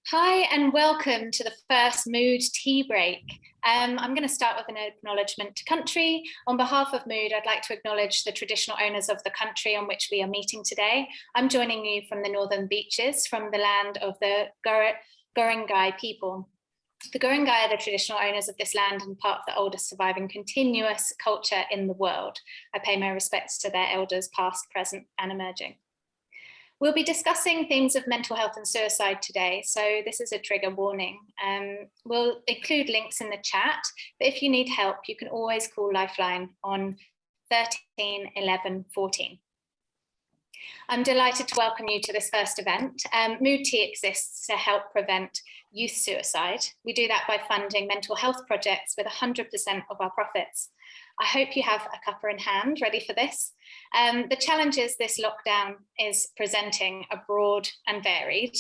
Hi and welcome to the first Mood Tea Break. I'm going to start with an acknowledgement to country. On behalf of Mood, I'd like to acknowledge the traditional owners of the country on which we are meeting today. I'm joining you from the Northern Beaches, from the land of the Gurungai people. The Gurungai are the traditional owners of this land and part of the oldest surviving continuous culture in the world. I pay my respects to their elders, past, present, and emerging. We'll be discussing themes of mental health and suicide today, so this is a trigger warning. We'll include links in the chat, but if you need help, you can always call Lifeline on 13 11 14. I'm delighted to welcome you to this first event. Mood Tea exists to help prevent youth suicide. We do that by funding mental health projects with 100% of our profits. I hope you have a cuppa in hand, ready for this. The challenges this lockdown is presenting are broad and varied.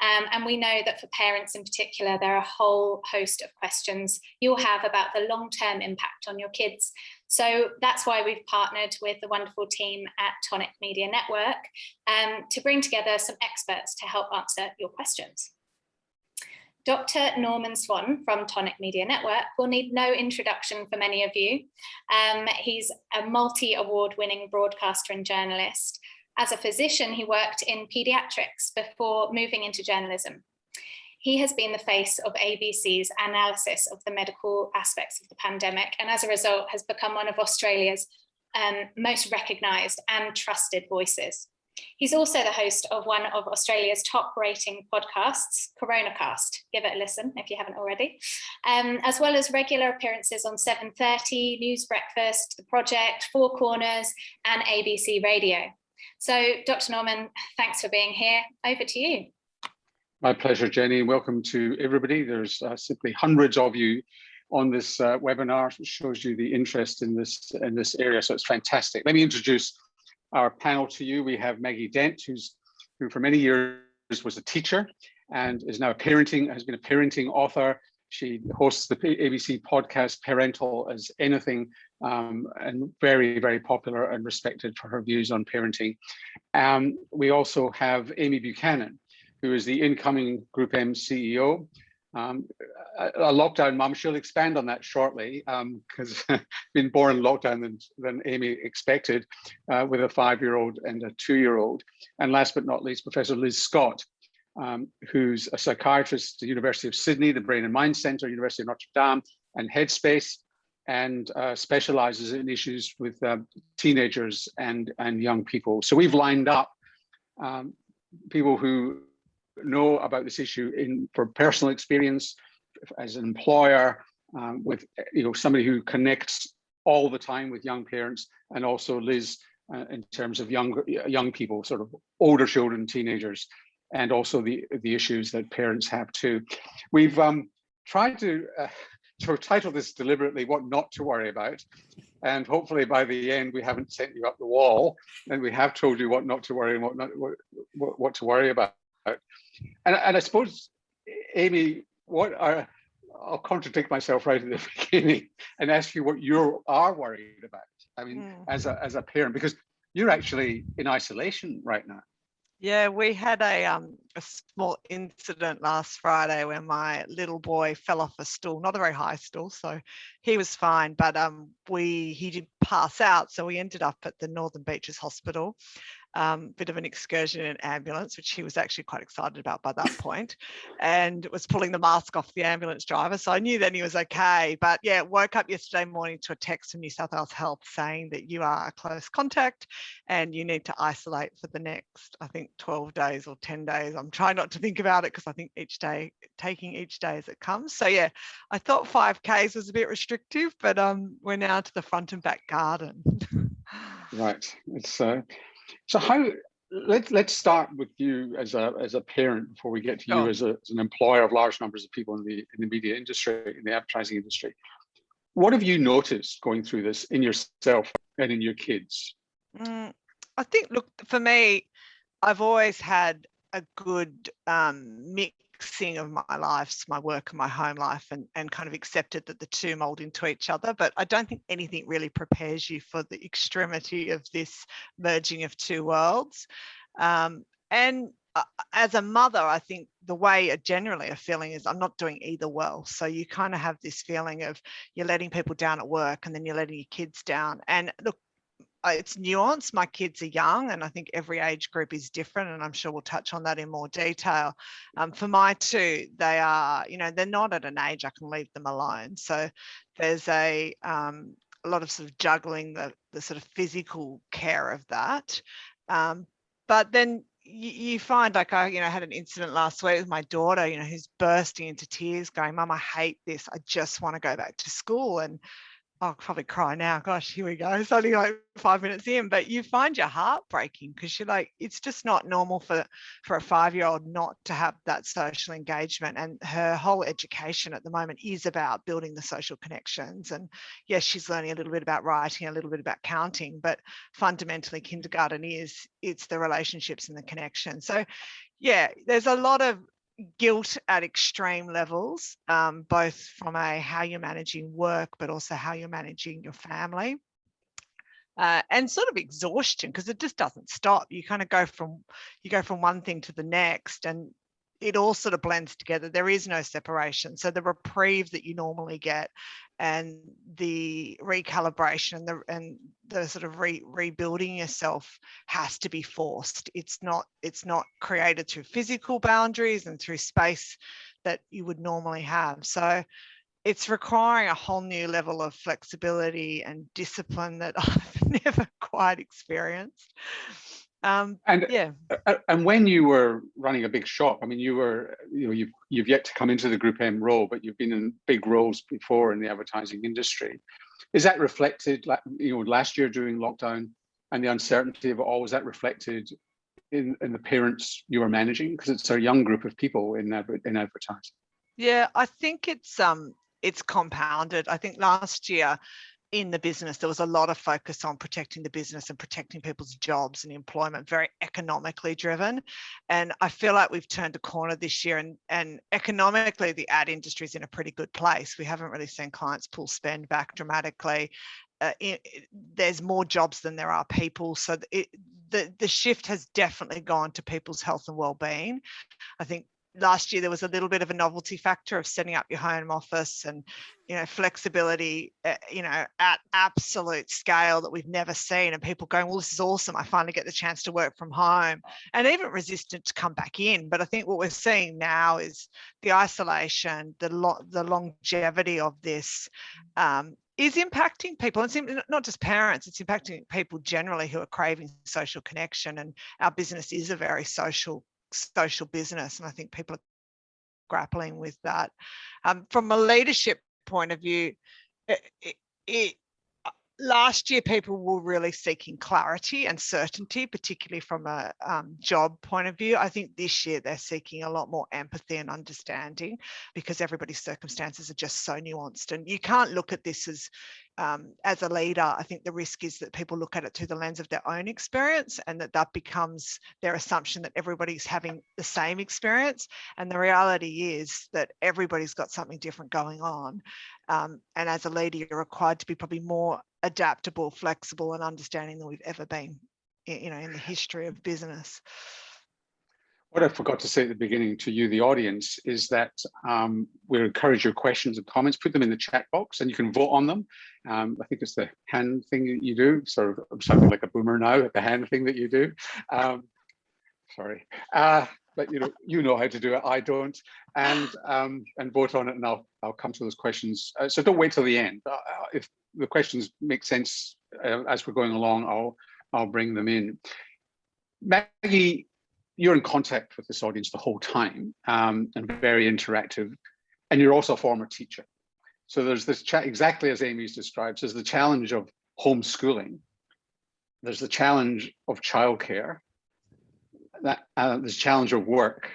And we know that for parents in particular, there are a whole host of questions you'll have about the long-term impact on your kids. So that's why we've partnered with the wonderful team at Tonic Media Network to bring together some experts to help answer your questions. Dr. Norman Swan from Tonic Media Network will need no introduction for many of you. He's a multi-award winning broadcaster and journalist. As a physician, he worked in pediatrics before moving into journalism. He has been the face of ABC's analysis of the medical aspects of the pandemic, and as a result has become one of Australia's most recognised and trusted voices. He's also the host of one of Australia's top rating podcasts, Coronacast. Give it a listen if you haven't already. As well as regular appearances on 7:30, News Breakfast, The Project, Four Corners, and ABC Radio. So, Dr. Norman, thanks for being here. Over to you. My pleasure, Jenny. Welcome to everybody. There's simply hundreds of you on this webinar, which shows you the interest in this area. So it's fantastic. Let me introduce our panel to you. We have Maggie Dent, who for many years was a teacher and is now has been a parenting author. She hosts the ABC podcast Parental as Anything, and very, very popular and respected for her views on parenting. We also have Aimee Buchanan, who is the incoming GroupM CEO. A lockdown mum. She'll expand on that shortly, because been more in lockdown than Aimee expected, with a 5-year-old and a 2-year-old. And last but not least, Professor Liz Scott, who's a psychiatrist at the University of Sydney, the Brain and Mind Centre, University of Notre Dame, and Headspace, and specialises in issues with teenagers and young people. So we've lined up people who know about this issue for personal experience as an employer, with somebody who connects all the time with young parents, and also Liz in terms of young people, sort of older children, teenagers, and also the issues that parents have too. We've tried to title this deliberately "What Not to Worry About," and hopefully by the end we haven't sent you up the wall, and we have told you what not to worry and what to worry about. And I suppose, Aimee, I'll contradict myself right at the beginning and ask you what you are worried about. I mean, as a parent, because you're actually in isolation right now. Yeah, we had a small incident last Friday where my little boy fell off a stool, not a very high stool, so he was fine, but he did pass out, so we ended up at the Northern Beaches Hospital. Bit of an excursion in an ambulance, which he was actually quite excited about by that point, and was pulling the mask off the ambulance driver. So I knew then he was okay. But yeah, woke up yesterday morning to a text from New South Wales Health saying that you are a close contact and you need to isolate for the next, I think, 12 days or 10 days. I'm trying not to think about it because I think taking each day as it comes. So yeah, I thought 5Ks was a bit restrictive, but we're now to the front and back garden. Right. It's so let's start with you as a parent before we get to you as an employer of large numbers of people in the media industry, in the advertising industry. What have you noticed going through this in yourself and in your kids? I think, look, for me, I've always had a good mixing of my lives, my work and my home life, and kind of accepted that the two mold into each other. But I don't think anything really prepares you for the extremity of this merging of two worlds. And as a mother, I think the way generally a feeling is I'm not doing either well. So you kind of have this feeling of you're letting people down at work and then you're letting your kids down. And look, it's nuanced. My kids are young, and I think every age group is different, and I'm sure we'll touch on that in more detail. For my two, they are, they're not at an age I can leave them alone. So there's a lot of sort of juggling the sort of physical care of that. But then you find, like, I had an incident last week with my daughter, who's bursting into tears going, "Mum, I hate this. I just want to go back to school." And I'll probably cry now. Gosh, here we go. It's only like 5 minutes in, but you find your heart breaking because you're like, it's just not normal for a 5-year-old not to have that social engagement. And her whole education at the moment is about building the social connections. And yes, she's learning a little bit about writing, a little bit about counting, but fundamentally kindergarten it's the relationships and the connection. So yeah, there's a lot of guilt at extreme levels, both from how you're managing work, but also how you're managing your family, and sort of exhaustion, because it just doesn't stop. You kind of go from one thing to the next, and it all sort of blends together. There is no separation. So the reprieve that you normally get and the recalibration and the sort of rebuilding yourself has to be forced. It's not created through physical boundaries and through space that you would normally have. So it's requiring a whole new level of flexibility and discipline that I've never quite experienced. And when you were running a big shop, I mean, you've yet to come into the GroupM role, but you've been in big roles before in the advertising industry. Is that reflected, last year during lockdown and the uncertainty of it all? Was that reflected in the parents you were managing? Because it's a young group of people in advertising. Yeah, I think it's compounded. I think last year, in the business, there was a lot of focus on protecting the business and protecting people's jobs and employment, very economically driven. And I feel like we've turned a corner this year, and economically, the ad industry is in a pretty good place. We haven't really seen clients pull spend back dramatically. There's more jobs than there are people. So the shift has definitely gone to people's health and well-being. I think last year there was a little bit of a novelty factor of setting up your home office and flexibility at absolute scale that we've never seen, and people going, well, this is awesome, I finally get the chance to work from home, and even resistant to come back in. But I think what we're seeing now is the isolation, the longevity of this is impacting people. It's not just parents, it's impacting people generally who are craving social connection, and our business is a very social business, and I think people are grappling with that. From a leadership point of view, last year people were really seeking clarity and certainty, particularly from a job point of view. I think this year they're seeking a lot more empathy and understanding, because everybody's circumstances are just so nuanced, and you can't look at this as a leader. I think the risk is that people look at it through the lens of their own experience, and that becomes their assumption that everybody's having the same experience. And the reality is that everybody's got something different going on. And as a leader, you're required to be probably more adaptable, flexible, and understanding than we've ever been, in the history of business. What I forgot to say at the beginning to you, the audience, is that we encourage your questions and comments. Put them in the chat box and you can vote on them. I think it's the hand thing that you do. Sort of, I'm sounding like a boomer now at the hand thing that you do. Sorry. But you know how to do it. I don't. And vote on it, and I'll come to those questions. So don't wait till the end. If the questions make sense as we're going along, I'll bring them in. Maggie, you're in contact with this audience the whole time, and very interactive, and you're also a former teacher. So there's this exactly as Aimee's described. There's the challenge of homeschooling. There's the challenge of childcare. There's a challenge of work,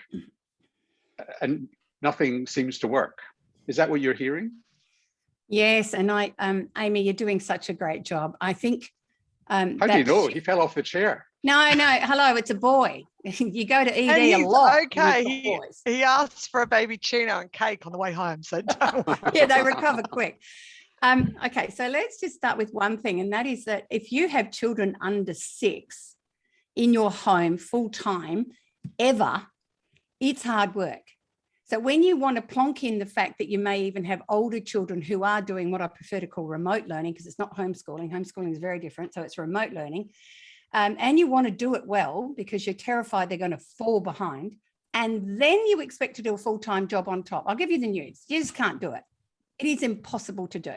and nothing seems to work. Is that what you're hearing? Yes, and Aimee, you're doing such a great job. I think. How do you know? He fell off the chair. No, hello, it's a boy. You go to ED and a lot. Okay, he asked for a baby tuna and cake on the way home, so don't worry. Yeah, they recover quick. Okay, so let's just start with one thing, and that is that if you have children under 6 in your home full time, ever, it's hard work. So when you want to plonk in the fact that you may even have older children who are doing what I prefer to call remote learning, because it's not homeschooling. Homeschooling is very different. So it's remote learning. And you want to do it well because you're terrified they're going to fall behind. And then you expect to do a full-time job on top. I'll give you the news. You just can't do it. It is impossible to do.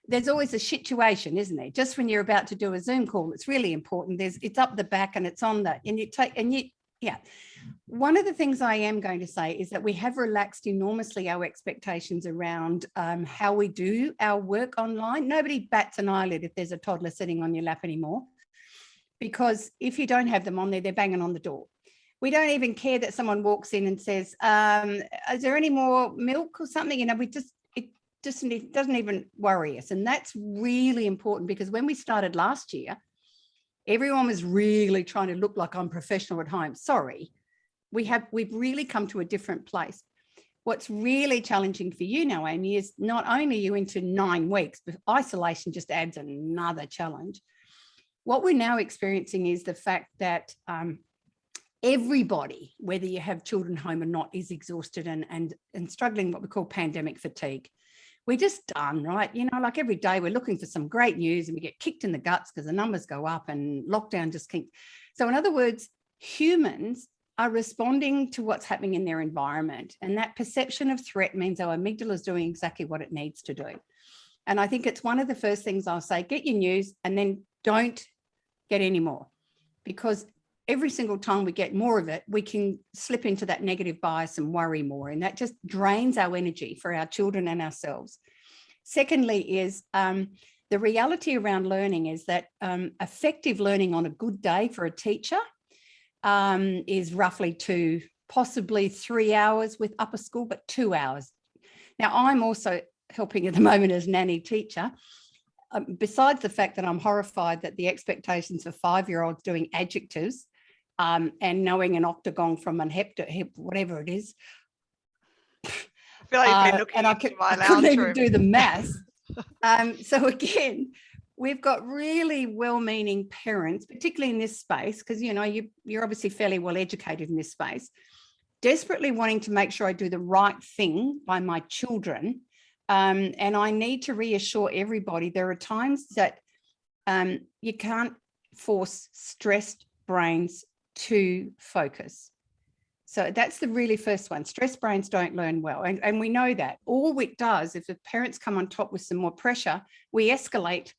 There's always a situation, isn't there? Just when you're about to do a Zoom call, it's really important. It's up the back and it's on that. Yeah. One of the things I am going to say is that we have relaxed enormously our expectations around how we do our work online. Nobody bats an eyelid if there's a toddler sitting on your lap anymore, because if you don't have them on there, they're banging on the door. We don't even care that someone walks in and says, is there any more milk or something? It doesn't even worry us. And that's really important, because when we started last year, everyone was really trying to look like I'm professional at home. Sorry, we've really come to a different place. What's really challenging for you now, Aimee, is not only are you into 9 weeks, but isolation just adds another challenge. What we're now experiencing is the fact that everybody, whether you have children home or not, is exhausted and struggling what we call pandemic fatigue. We're just done, right? You know, like every day we're looking for some great news and we get kicked in the guts because the numbers go up and lockdown just keeps. So in other words, humans are responding to what's happening in their environment. And that perception of threat means our amygdala is doing exactly what it needs to do. And I think it's one of the first things I'll say, get your news and then don't get any more, because every single time we get more of it, we can slip into that negative bias and worry more. And that just drains our energy for our children and ourselves. Secondly is the reality around learning is that effective learning on a good day for a teacher is roughly 2, possibly 3 hours with upper school, but 2 hours. Now, I'm also helping at the moment as nanny teacher. Besides the fact that I'm horrified that the expectations of 5-year-olds doing adjectives and knowing an octagon from an hep, whatever it is. I feel like you've been looking into my lounge room. I couldn't even do the maths. So again, we've got really well-meaning parents, particularly in this space, because you know you're obviously fairly well educated in this space, desperately wanting to make sure I do the right thing by my children. And I need to reassure everybody there are times that you can't force stressed brains to focus. So that's the really first one. Stressed brains don't learn well. And we know that. All it does, if the parents come on top with some more pressure, we escalate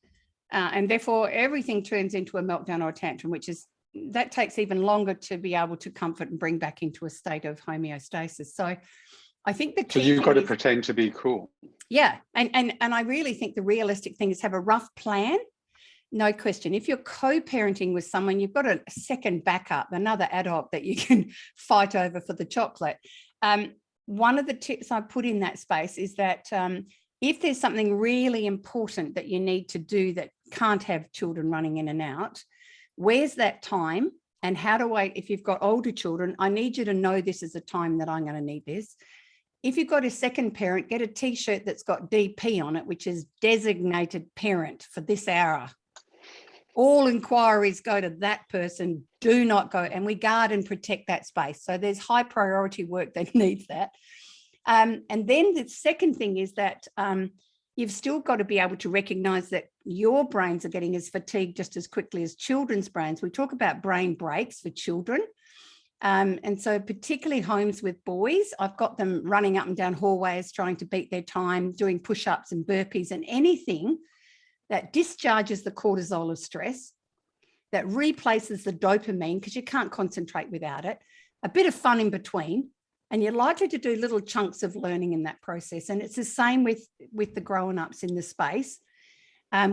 and therefore everything turns into a meltdown or a tantrum, that takes even longer to be able to comfort and bring back into a state of homeostasis. So I think the key. So you've got to pretend to be cool. Yeah. And I really think the realistic thing is have a rough plan. No question. If you're co-parenting with someone, you've got a second backup, another adult that you can fight over for the chocolate. One of the tips I put in that space is that if there's something really important that you need to do that can't have children running in and out, where's that time? And how do if you've got older children, I need you to know this is a time that I'm going to need this. If you've got a second parent, get a T-shirt that's got DP on it, which is designated parent for this hour. All inquiries go to that person, do not go, and we guard and protect that space. So there's high priority work that needs that. And then the second thing is that you've still got to be able to recognize that your brains are getting as fatigued just as quickly as children's brains. We talk about brain breaks for children. And so particularly homes with boys, I've got them running up and down hallways, trying to beat their time, doing push-ups and burpees and anything that discharges the cortisol of stress, that replaces the dopamine, because you can't concentrate without it, a bit of fun in between, and you're likely to do little chunks of learning in that process. And it's the same with the grown-ups in the space.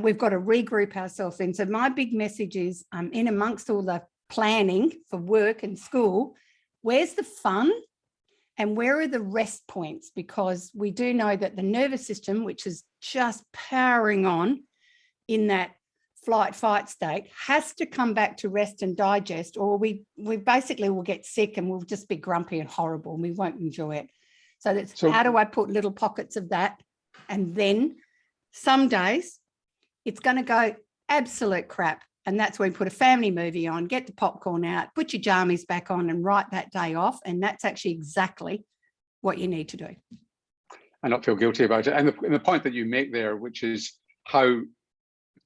We've got to regroup ourselves in. So my big message is, in amongst all the planning for work and school, where's the fun and where are the rest points? Because we do know that the nervous system, which is just powering on in that flight fight state, has to come back to rest and digest, or we basically will get sick and we'll just be grumpy and horrible and we won't enjoy it. So how do I put little pockets of that? And then some days it's going to go absolute crap And that's when we put a family movie on, get the popcorn out, put your jammies back on and write that day off. And that's actually exactly what you need to do. And not feel guilty about it. And the point that you make there, which is how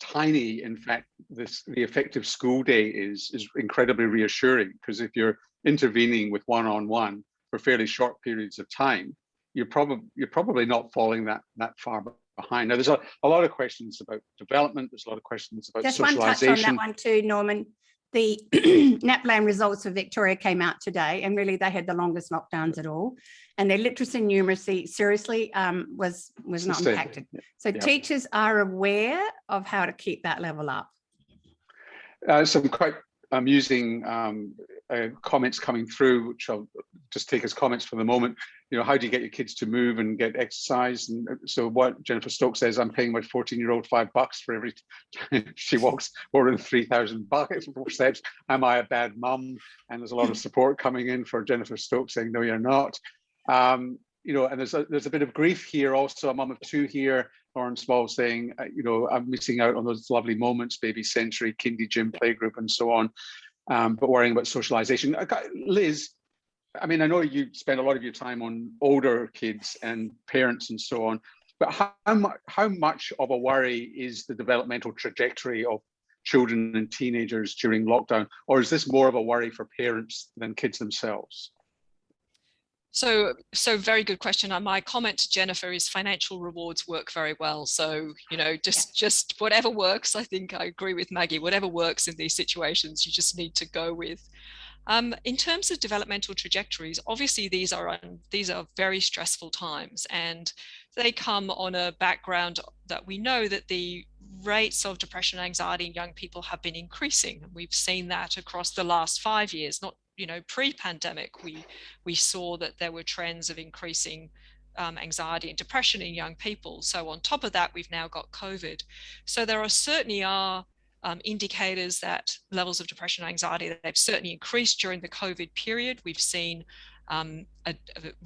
tiny, in fact, the effective school day is incredibly reassuring, because if you're intervening with one-on-one for fairly short periods of time, you're probably not falling that far behind. Now, there's a lot of questions about development. There's a lot of questions about just socialization. One touch on that one too, Norman. The NAPLAN results for Victoria came out today, and really they had the longest lockdowns at all. And their literacy and numeracy seriously was not impacted. So teachers are aware of how to keep that level up. Some quite amusing comments coming through, which I'll just take as comments for the moment. You know, how do you get your kids to move and get exercise? And so what Jennifer Stokes says, I'm paying my 14-year-old $5 for every time she walks more than 3,000 steps. Am I a bad mum? And there's a lot of support coming in for Jennifer Stokes saying, no, you're not. You know, and there's a bit of grief here also. A mum of two here, Lauren Small, saying, you know, I'm missing out on those lovely moments, baby sensory, kindy gym, playgroup, and so on. But worrying about socialization. Liz, I mean, I know you spend a lot of your time on older kids and parents and so on, but how much of a worry is the developmental trajectory of children and teenagers during lockdown? Or is this more of a worry for parents than kids themselves? So very good question. And my comment to Jennifer is financial rewards work very well. So, you know, just whatever works. I think I agree with Maggie, whatever works in these situations, you just need to go with. In terms of developmental trajectories, obviously these are very stressful times, and they come on a background that we know that the rates of depression and anxiety in young people have been increasing. We've seen that across the last 5 years. Not, you know, pre-pandemic, we saw that there were trends of increasing anxiety and depression in young people. So on top of that, we've now got COVID. So there certainly are indicators that levels of depression and anxiety, they've certainly increased during the COVID period. We've seen a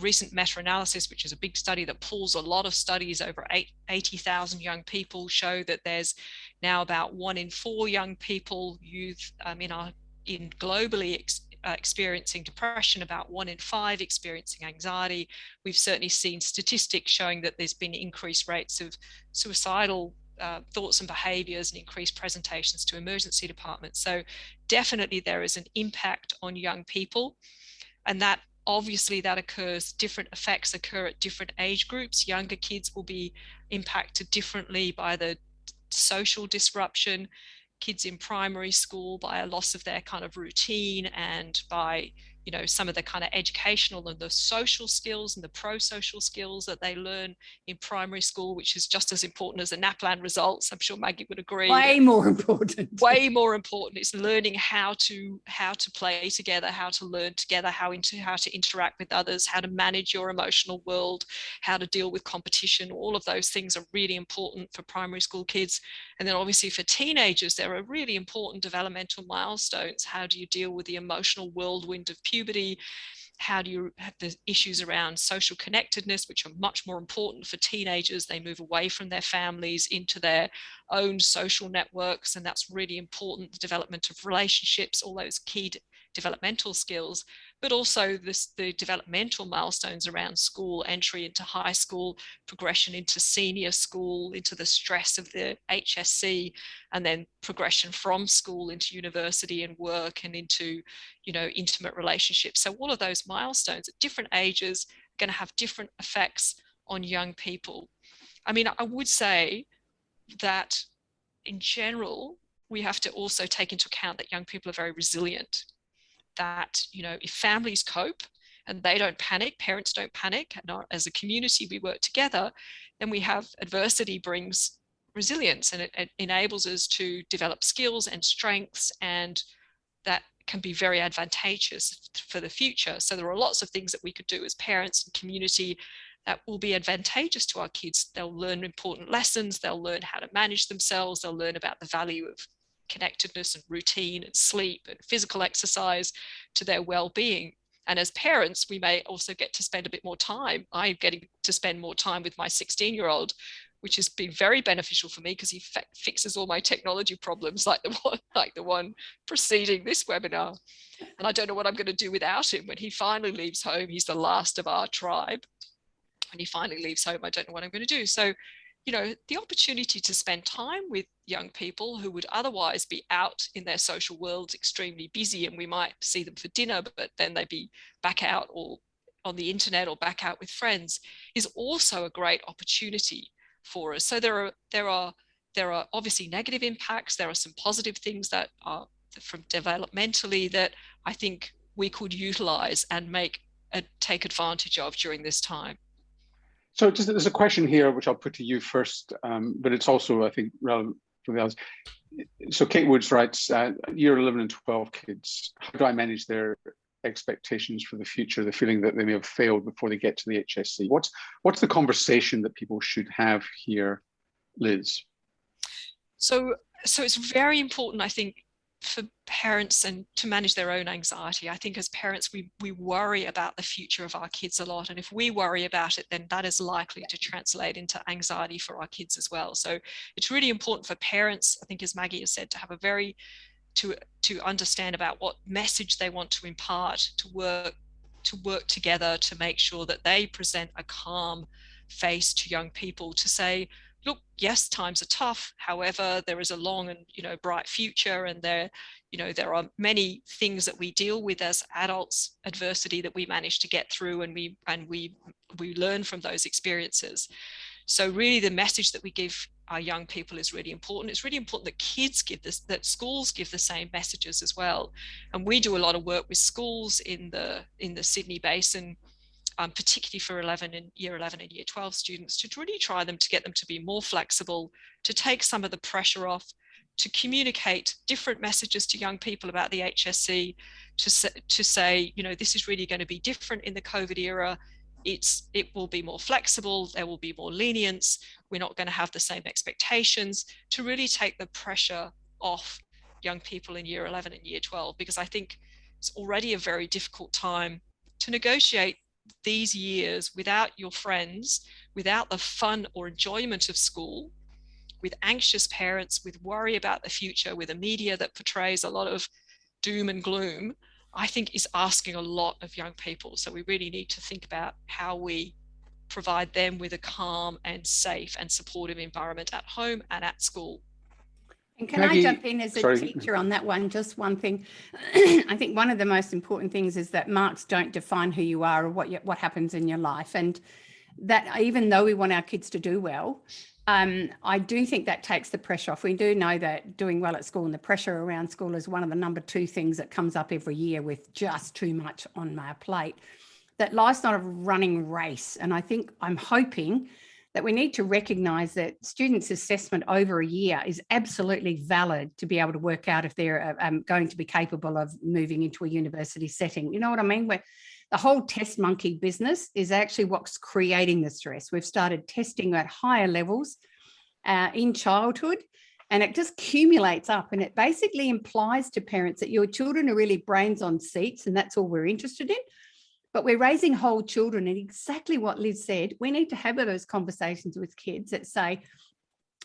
recent meta-analysis, which is a big study that pulls a lot of studies over 80,000 young people, show that there's now about 1 in 4 young people, youth in globally experiencing depression, about 1 in 5 experiencing anxiety. We've certainly seen statistics showing that there's been increased rates of suicidal thoughts and behaviors and increased presentations to emergency departments. So definitely there is an impact on young people, and that obviously that occurs, different effects occur at different age groups. Younger kids will be impacted differently by the social disruption, kids in primary school by a loss of their kind of routine, and by, you know, some of the kind of educational and the social skills and the pro-social skills that they learn in primary school, which is just as important as the NAPLAN results. I'm sure Maggie would agree. Way more important. Way more important. It's learning how to play together, how to learn together, how to interact with others, how to manage your emotional world, how to deal with competition. All of those things are really important for primary school kids. And then obviously for teenagers, there are really important developmental milestones. How do you deal with the emotional whirlwind of puberty? How do you have the issues around social connectedness, which are much more important for teenagers? They move away from their families into their own social networks, and that's really important. The development of relationships, all those key developmental skills, but also the developmental milestones around school, entry into high school, progression into senior school, into the stress of the HSC, and then progression from school into university and work and into, you know, intimate relationships. So all of those milestones at different ages are going to have different effects on young people. I mean, I would say that in general, we have to also take into account that young people are very resilient. That, you know, if families cope and they don't panic, parents don't panic, and as a community we work together, then we have adversity brings resilience, and it enables us to develop skills and strengths, and that can be very advantageous for the future. So there are lots of things that we could do as parents and community that will be advantageous to our kids. They'll learn important lessons, they'll learn how to manage themselves, they'll learn about the value of connectedness and routine and sleep and physical exercise to their well-being. And as parents, we may also get to spend a bit more time. I'm getting to spend more time with my 16-year-old, which has been very beneficial for me because he fixes all my technology problems like the one preceding this webinar. And I don't know what I'm going to do without him when he finally leaves home. He's the last of our tribe. When he finally leaves home, I don't know what I'm going to do. So, you know, the opportunity to spend time with young people who would otherwise be out in their social worlds extremely busy, and we might see them for dinner, but then they'd be back out or on the internet or back out with friends, is also a great opportunity for us. So there are obviously negative impacts. There are some positive things that are from developmentally that I think we could utilize and take advantage of during this time. So just, there's a question here, which I'll put to you first, but it's also, I think, relevant for the others. So Kate Woods writes, year 11 and 12 kids, how do I manage their expectations for the future, the feeling that they may have failed before they get to the HSC? What's the conversation that people should have here, Liz? So it's very important, I think, for parents and to manage their own anxiety. I think as parents, we worry about the future of our kids a lot. And if we worry about it, then that is likely to translate into anxiety for our kids as well. So it's really important for parents, I think, as Maggie has said, to have to understand about what message they want to impart, to work together to make sure that they present a calm face to young people, to say, look, yes, times are tough. However, there is a long and, you know, bright future, and there are many things that we deal with as adults, adversity that we manage to get through, and we learn from those experiences. So really, the message that we give our young people is really important. It's really important that kids that schools give the same messages as well. And we do a lot of work with schools in the Sydney Basin, particularly for year 11 and year 12 students, to really try to get them to be more flexible, to take some of the pressure off, to communicate different messages to young people about the HSC, to say, you know, this is really going to be different in the COVID era. It will be more flexible, there will be more lenience, we're not going to have the same expectations, to really take the pressure off young people in year 11 and year 12, because I think it's already a very difficult time to negotiate these years without your friends, without the fun or enjoyment of school, with anxious parents, with worry about the future, with a media that portrays a lot of doom and gloom, I think is asking a lot of young people. So we really need to think about how we provide them with a calm and safe and supportive environment at home and at school. And can Maggie, I jump in as a teacher on that one? Just one thing. I think one of the most important things is that marks don't define who you are or what happens in your life. And that even though we want our kids to do well, I do think that takes the pressure off. We do know that doing well at school and the pressure around school is one of the number 2 things that comes up every year with just too much on my plate. That life's not a running race. And I think I'm hoping that we need to recognise that students' assessment over a year is absolutely valid to be able to work out if they're going to be capable of moving into a university setting. You know what I mean? Where the whole test monkey business is actually what's creating the stress. We've started testing at higher levels in childhood, and it just accumulates up, and it basically implies to parents that your children are really brains on seats and that's all we're interested in. But we're raising whole children, and exactly what Liz said, we need to have those conversations with kids that say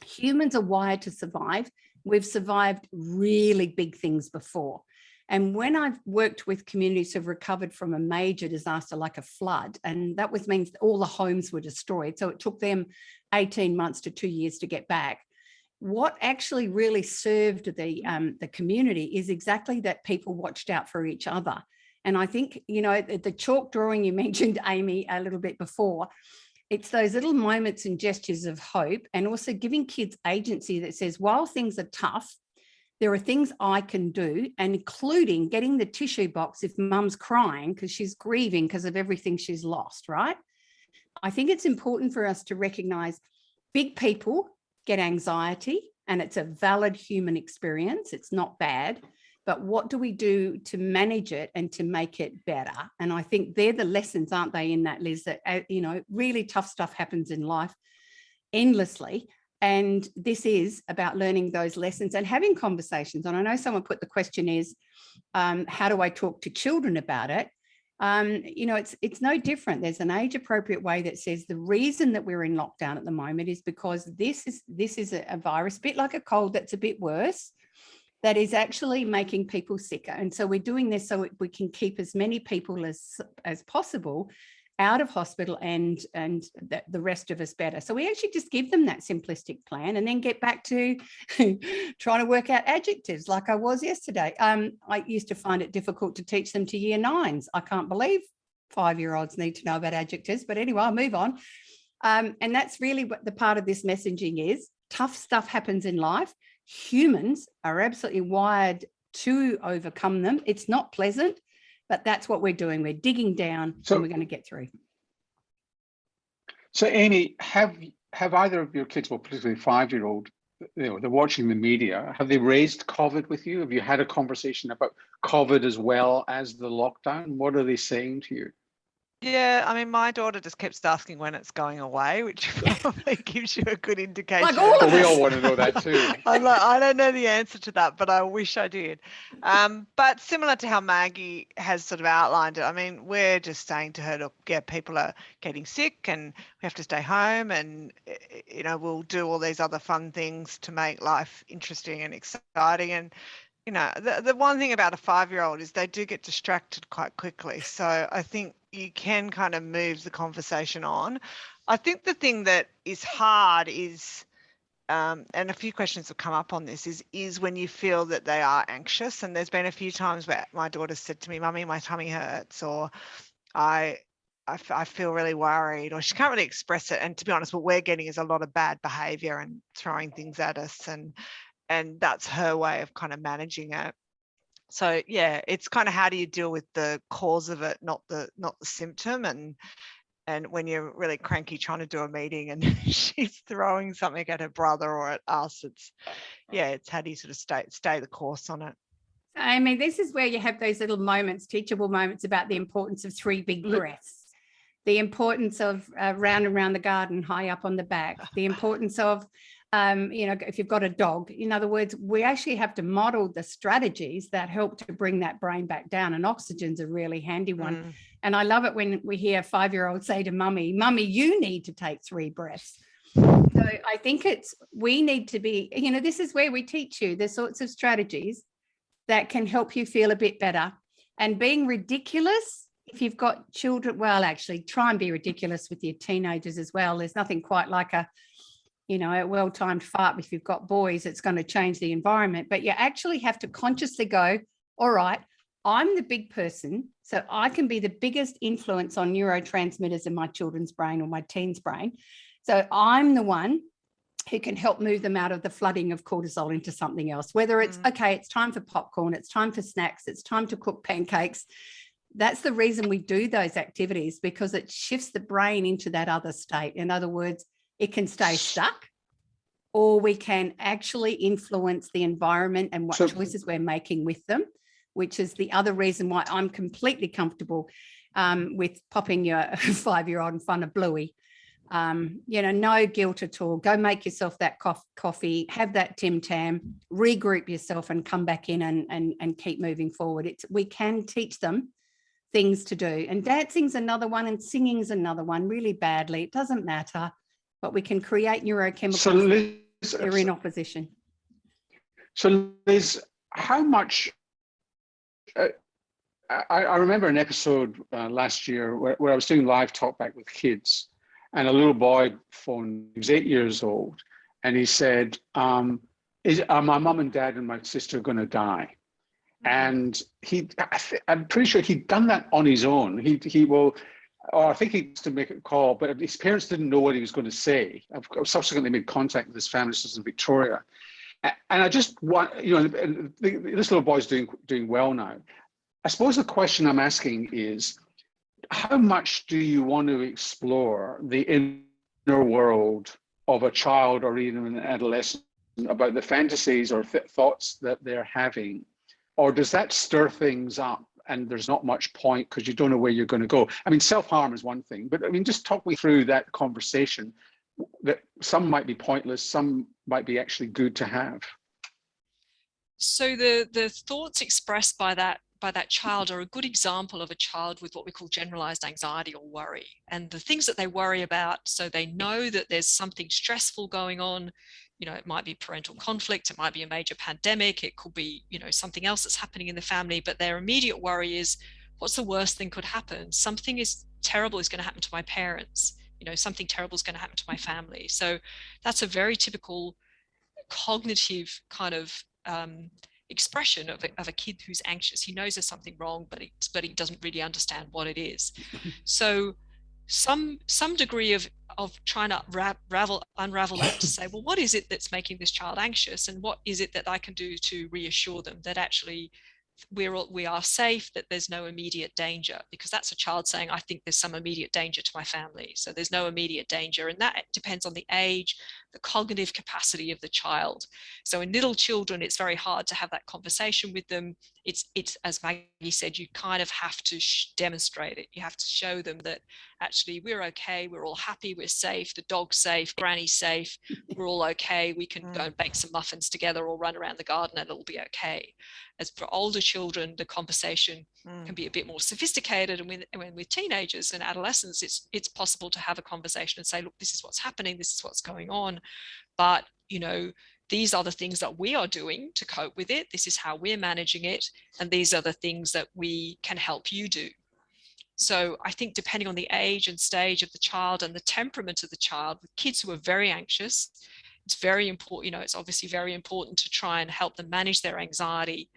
humans are wired to survive. We've survived really big things before. And when I've worked with communities who've recovered from a major disaster like a flood, and that means all the homes were destroyed, so it took them 18 months to 2 years to get back. What actually really served the community is exactly that people watched out for each other. And I think, you know, the chalk drawing you mentioned, Aimee, a little bit before, it's those little moments and gestures of hope, and also giving kids agency that says, while things are tough, there are things I can do, and including getting the tissue box if mum's crying because she's grieving because of everything she's lost, right? I think it's important for us to recognise big people get anxiety, and it's a valid human experience. It's not bad. But what do we do to manage it and to make it better? And I think they're the lessons, aren't they, in that, Liz, that, you know, really tough stuff happens in life endlessly. And this is about learning those lessons and having conversations. And I know someone put the question is, how do I talk to children about it? It's no different. There's an age appropriate way that says the reason that we're in lockdown at the moment is because this is a virus, a bit like a cold that's a bit worse, that is actually making people sicker. And so we're doing this so we can keep as many people as possible out of hospital and the rest of us better. So we actually just give them that simplistic plan and then get back to trying to work out adjectives like I was yesterday. I used to find it difficult to teach them to year 9s. I can't believe 5-year-olds need to know about adjectives, but anyway, I'll move on. And that's really what the part of this messaging is. Tough stuff happens in life. Humans are absolutely wired to overcome them. It's not pleasant, but that's what we're doing. We're digging down and we're going to get through. So Aimee, have either of your kids, well, particularly 5-year-old, they're watching the media, have they raised COVID with you? Have you had a conversation about COVID as well as the lockdown? What are they saying to you? Yeah, I mean, my daughter just keeps asking when it's going away, which probably gives you a good indication. Like all of Well, we us. all want to know that too. I'm like, I don't know the answer to that, but I wish I did. But similar to how Maggie has sort of outlined it, I mean, we're just saying to her, look, yeah, people are getting sick and we have to stay home and, we'll do all these other fun things to make life interesting and exciting. And the one thing about a 5-year-old is they do get distracted quite quickly. So I think you can kind of move the conversation on. I think the thing that is hard is, and a few questions have come up on this, is when you feel that they are anxious. And there's been a few times where my daughter said to me, Mummy, my tummy hurts, or I feel really worried, or she can't really express it. And to be honest, what we're getting is a lot of bad behavior and throwing things at us. And that's her way of kind of managing it. So yeah, it's kind of how do you deal with the cause of it, not the symptom. And when you're really cranky trying to do a meeting and she's throwing something at her brother or at us, it's how do you sort of stay the course on it. I mean, this is where you have those little moments, teachable moments about the importance of 3 big breaths, the importance of round and round the garden, high up on the back, the importance of if you've got a dog. In other words, we actually have to model the strategies that help to bring that brain back down, and oxygen's a really handy one. And I love it when we hear a 5-year-old say to Mummy, you need to take 3 breaths. So I think we need to be, this is where we teach you the sorts of strategies that can help you feel a bit better. And being ridiculous, if you've got children, well, actually try and be ridiculous with your teenagers as well. There's nothing quite like a well-timed fart. If you've got boys, it's going to change the environment, but you actually have to consciously go, all right, I'm the big person, so I can be the biggest influence on neurotransmitters in my children's brain or my teen's brain. So I'm the one who can help move them out of the flooding of cortisol into something else, whether it's, okay, it's time for popcorn, it's time for snacks, it's time to cook pancakes. That's the reason we do those activities, because it shifts the brain into that other state. In other words, it can stay stuck, or we can actually influence the environment and what choices we're making with them, which is the other reason why I'm completely comfortable with popping your 5-year-old in front of Bluey. No guilt at all. Go make yourself that coffee, have that Tim Tam, regroup yourself and come back in and keep moving forward. We can teach them things to do. And dancing's another one, and singing's another one, really badly. It doesn't matter. But we can create neurochemicals. So Liz, they're in opposition. So Liz, how much, I remember an episode last year where I was doing live talkback with kids, and a little boy phoned, he was 8 years old, and he said, are my mum and dad and my sister going to die? And I'm pretty sure he'd done that on his own. I think he used to make a call, but his parents didn't know what he was going to say. I've subsequently made contact with his family sisters in Victoria. And I just want, this little boy's doing well now. I suppose the question I'm asking is, how much do you want to explore the inner world of a child or even an adolescent about the fantasies or thoughts that they're having? Or does that stir things up and there's not much point because you don't know where you're going to go? I mean, self-harm is one thing, but I mean, just talk me through that conversation, that some might be pointless, some might be actually good to have. So the thoughts expressed by that that child are a good example of a child with what we call generalized anxiety or worry, and the things that they worry about. So they know that there's something stressful going on. You know, it might be parental conflict, it might be a major pandemic, it could be, you know, something else that's happening in the family, but their immediate worry is, what's the worst thing could happen? Something is terrible is going to happen to my parents. You know, something terrible is going to happen to my family. So that's a very typical cognitive kind of expression of a kid who's anxious. He knows there's something wrong, but he doesn't really understand what it is. So some degree of trying to unravel that, to say, well, what is it that's making this child anxious, and what is it that I can do to reassure them that actually we are safe, that there's no immediate danger, because that's a child saying, I think there's some immediate danger to my family. So there's no immediate danger, and that depends on the age, the cognitive capacity of the child. So in little children, it's very hard to have that conversation with them. It's as Maggie said, you kind of have to demonstrate it. You have to show them that actually we're okay, we're all happy, we're safe, the dog's safe, granny's safe, we're all okay, we can go and bake some muffins together or run around the garden and it'll be okay. As for older children, the conversation can be a bit more sophisticated, and when with teenagers and adolescents, it's possible to have a conversation and say, look, this is what's happening, this is what's going on, but you know, these are the things that we are doing to cope with it, this is how we're managing it, and these are the things that we can help you do. So I think depending on the age and stage of the child and the temperament of the child, with kids who are very anxious, it's very important, you know, it's obviously very important to try and help them manage their anxiety,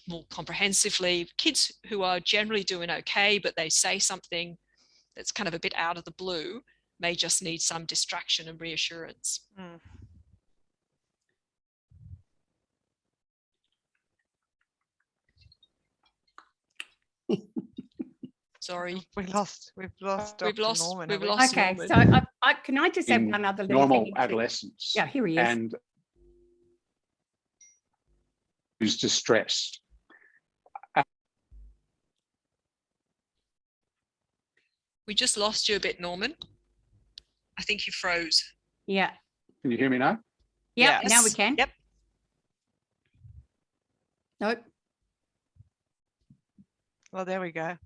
more comprehensively. Kids who are generally doing okay, but they say something that's kind of a bit out of the blue, may just need some distraction and reassurance. Sorry, we've lost Norman. Okay, Norman. so can I just add one other little normal thing? adolescence. Yeah, here he is. And who's distressed. We just lost you a bit, Norman. I think you froze. Yeah. Can you hear me now? Yeah, Yes. now we can. Yep. Nope. Well, there we go.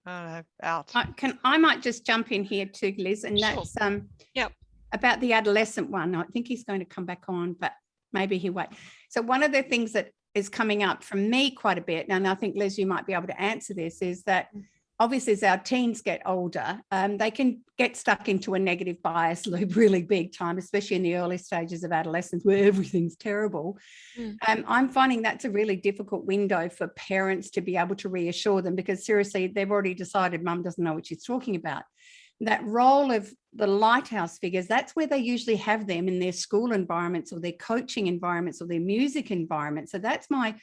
Oh, no, out. I might just jump in here too, Liz, and Sure. that's about the adolescent one. I think he's going to come back on, but maybe he won't. So one of the things that is coming up from me quite a bit, and I think, Liz, you might be able to answer this, is that obviously as our teens get older, they can get stuck into a negative bias loop really big time, especially in the early stages of adolescence where everything's terrible. I'm finding that's a really difficult window for parents to be able to reassure them, because seriously, they've already decided mum doesn't know what she's talking about. That role of the lighthouse figures, that's where they usually have them in their school environments or their coaching environments or their music environment. So that's my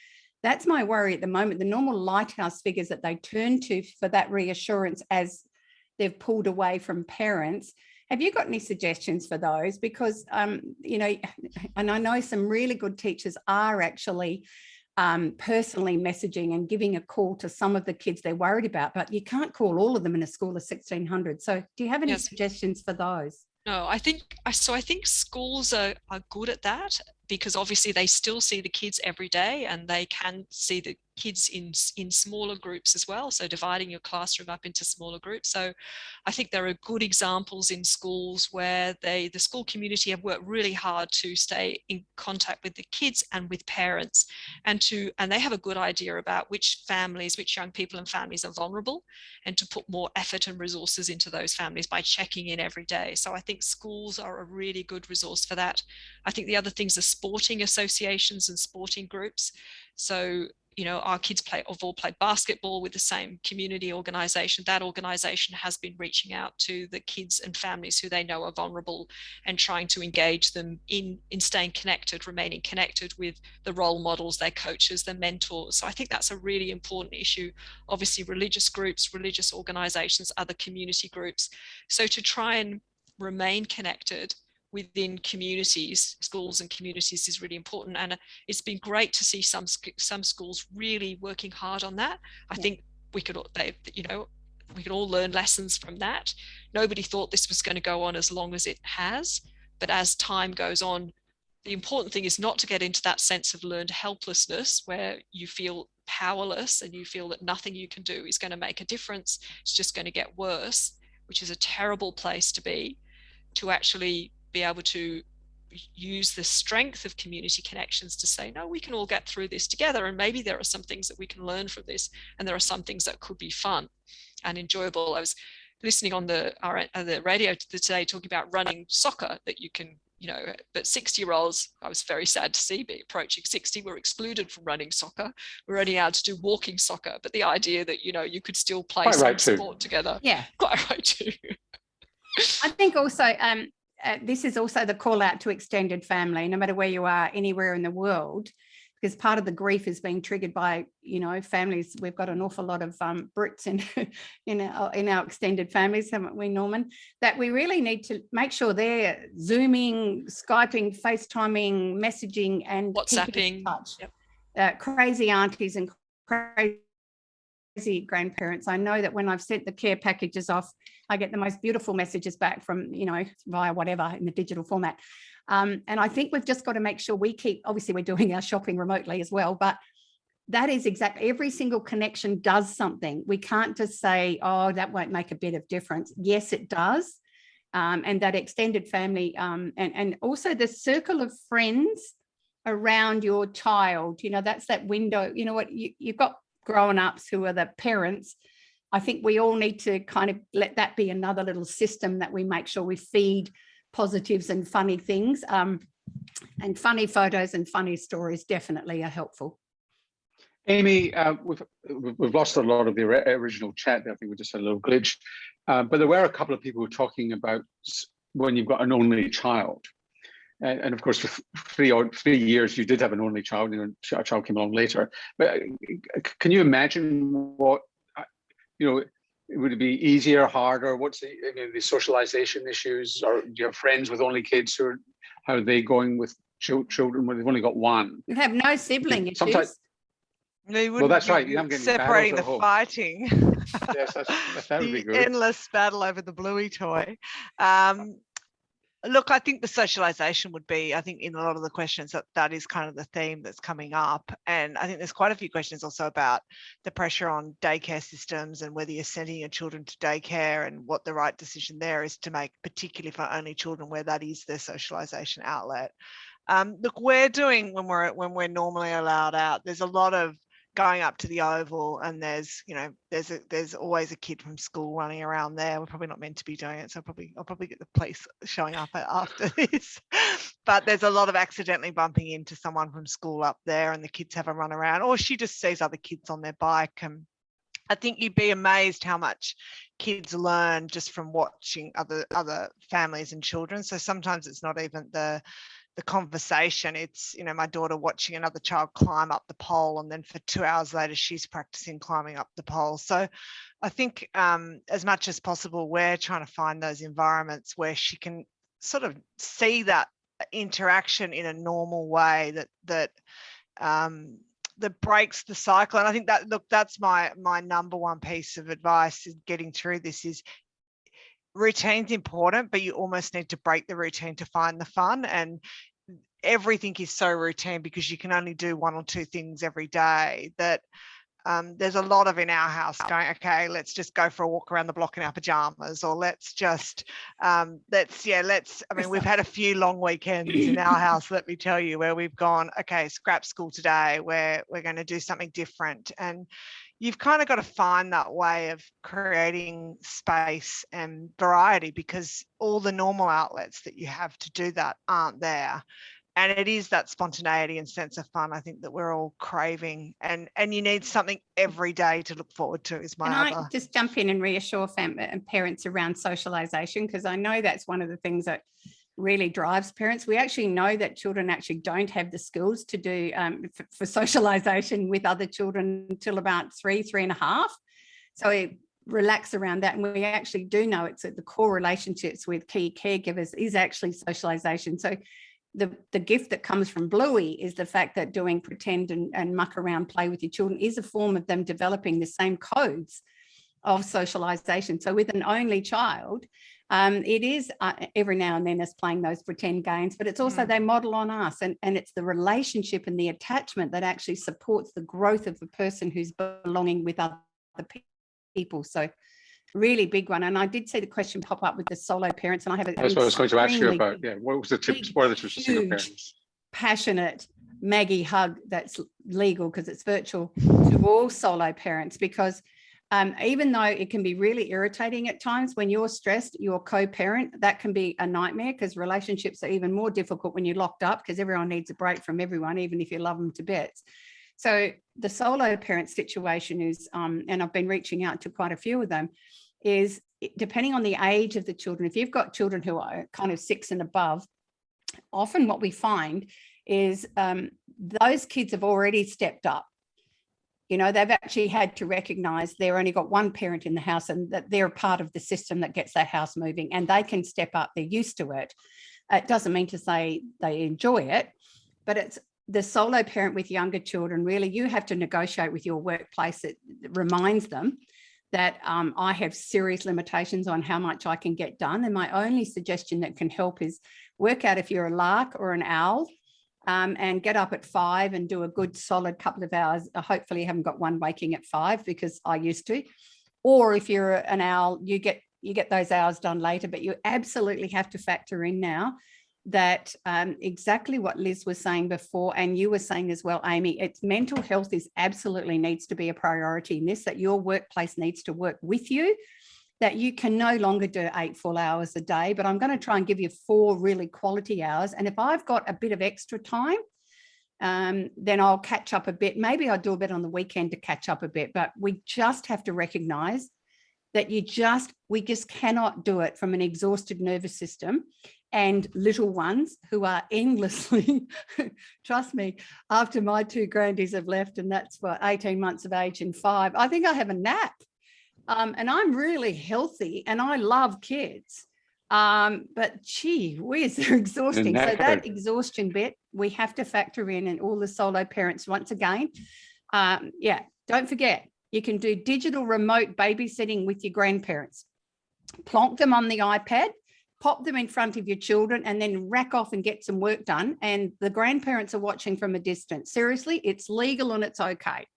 worry at the moment, the normal lighthouse figures that they turn to for that reassurance as they've pulled away from parents. Have you got any suggestions for those? Because, and I know some really good teachers are actually personally messaging and giving a call to some of the kids they're worried about, but you can't call all of them in a school of 1,600. So do you have any suggestions for those? No, I think schools are good at that, because obviously they still see the kids every day, and they can see the kids in smaller groups as well. So dividing your classroom up into smaller groups. So I think there are good examples in schools where the school community have worked really hard to stay in contact with the kids and with parents, and they have a good idea about which young people and families are vulnerable, and to put more effort and resources into those families by checking in every day. So I think schools are a really good resource for that. I think the other things are sporting associations and sporting groups. So, our kids have all played basketball with the same community organisation. That organisation has been reaching out to the kids and families who they know are vulnerable, and trying to engage them in staying connected, remaining connected with the role models, their coaches, their mentors. So I think that's a really important issue. Obviously, religious groups, religious organisations, other community groups. So to try and remain connected within communities, schools and communities, is really important. And it's been great to see some schools really working hard on that. I think we could all learn lessons from that. Nobody thought this was going to go on as long as it has, but as time goes on, the important thing is not to get into that sense of learned helplessness where you feel powerless and you feel that nothing you can do is going to make a difference. It's just going to get worse, which is a terrible place to be, to actually be able to use the strength of community connections to say, no, we can all get through this together. And maybe there are some things that we can learn from this. And there are some things that could be fun and enjoyable. I was listening on the radio today talking about running soccer, that you can, but 60-year-olds, I was very sad to see, be approaching 60, were excluded from running soccer. We're only allowed to do walking soccer, but the idea that, you could still play some sport together. Yeah. Quite right too. I think also this is also the call out to extended family, no matter where you are, anywhere in the world, because part of the grief is being triggered by, families. We've got an awful lot of Brits in our extended families, haven't we, Norman? That we really need to make sure they're Zooming, Skyping, FaceTiming, messaging, and WhatsApping. In touch. Yep. Crazy aunties and crazy grandparents. I know that when I've sent the care packages off, I get the most beautiful messages back from, via whatever in the digital format. And I think we've just got to make sure we keep, obviously we're doing our shopping remotely as well, but that is exactly, every single connection does something. We can't just say, oh, that won't make a bit of difference. Yes, it does. And that extended family, and also the circle of friends around your child, that's that window. You know what, you've got grown-ups who are the parents. I think we all need to kind of let that be another little system that we make sure we feed positives and funny things, and funny photos and funny stories definitely are helpful. Aimee, we've lost a lot of the original chat there. I think we just had a little glitch, but there were a couple of people talking about when you've got an only child. And of course, for 3 years, you did have an only child, and a child came along later. But can you imagine what, would it be easier, harder? What's the socialization issues? Or do you have friends with only kids? How are they going with children when they've only got one? You have no sibling issues. Sometimes, well, that's right. You haven't getting separating the fighting. Yes, that would be good. Endless battle over the Bluey toy. Look, I think the socialization would be, I think in a lot of the questions that is kind of the theme that's coming up. And I think there's quite a few questions also about the pressure on daycare systems and whether you're sending your children to daycare and what the right decision there is to make, particularly for only children where that is their socialization outlet. Look, we're doing, when we're normally allowed out, there's a lot of going up to the Oval, and there's always a kid from school running around there. We're probably not meant to be doing it, so I'll probably get the police showing up after this. But there's a lot of accidentally bumping into someone from school up there, and the kids have a run around, or she just sees other kids on their bike. And I think you'd be amazed how much kids learn just from watching other families and children. So sometimes it's not even the conversation, it's my daughter watching another child climb up the pole, and then for 2 hours later she's practicing climbing up the pole. So I think as much as possible we're trying to find those environments where she can sort of see that interaction in a normal way that breaks the cycle. And I think that's my number one piece of advice is getting through this is routine's important, but you almost need to break the routine to find the fun. And everything is so routine because you can only do one or two things every day that there's a lot of in our house going, okay, let's just go for a walk around the block in our pajamas, or let's just we've had a few long weekends in our house, let me tell you, where we've gone, okay, scrap school today, where we're going to do something different. And you've kind of got to find that way of creating space and variety, because all the normal outlets that you have to do that aren't there. And it is that spontaneity and sense of fun, I think, that we're all craving. And you need something every day to look forward to is my other. Can I just jump in and reassure parents around socialisation? Because I know that's one of the things that really drives parents. We actually know that children actually don't have the skills to do for socialisation with other children until about 3.5. So we relax around that. And we actually do know it's at the core relationships with key caregivers is actually socialisation. So the gift that comes from Bluey is the fact that doing pretend and muck around play with your children is a form of them developing the same codes of socialization. So with an only child, it is every now and then us playing those pretend games, but it's also they model on us, and it's the relationship and the attachment that actually supports the growth of the person who's belonging with other people. So really big one. And I did see the question pop up with the solo parents, and I have a that's what I was going to ask you about. Yeah, what was the tips? What are the tips for single parents? Passionate Maggie hug that's legal, because it's virtual, to all solo parents, because even though it can be really irritating at times when you're stressed, you're co-parent, that can be a nightmare, because relationships are even more difficult when you're locked up, because everyone needs a break from everyone, even if you love them to bits. So the solo parent situation is, and I've been reaching out to quite a few of them, is depending on the age of the children. If you've got children who are kind of 6 and above, often what we find is those kids have already stepped up. You know, they've actually had to recognize they've only got one parent in the house, and that they're part of the system that gets that house moving, and they can step up. They're used to it. It doesn't mean to say they enjoy it, but it's the solo parent with younger children. Really, you have to negotiate with your workplace. It reminds them that I have serious limitations on how much I can get done. And my only suggestion that can help is work out if you're a lark or an owl, and get up at 5 and do a good solid couple of hours. Hopefully you haven't got one waking at 5, because I used to. Or if you're an owl, you get those hours done later. But you absolutely have to factor in now that exactly what Liz was saying before, and you were saying as well, Aimee, it's mental health is absolutely needs to be a priority in this, that your workplace needs to work with you, that you can no longer do 8 full hours a day, but I'm going to try and give you 4 really quality hours. And if I've got a bit of extra time, then I'll catch up a bit. Maybe I'll do a bit on the weekend to catch up a bit, but we just have to recognize that we just cannot do it from an exhausted nervous system and little ones who are endlessly, trust me, after my 2 grandies have left, and that's what, 18 months of age and 5, I think I have a nap. And I'm really healthy and I love kids. But gee whiz, they're exhausting. So that exhaustion bit, we have to factor in, and all the solo parents, once again, don't forget, you can do digital remote babysitting with your grandparents. Plonk them on the iPad, pop them in front of your children, and then rack off and get some work done. And the grandparents are watching from a distance. Seriously, it's legal and it's okay.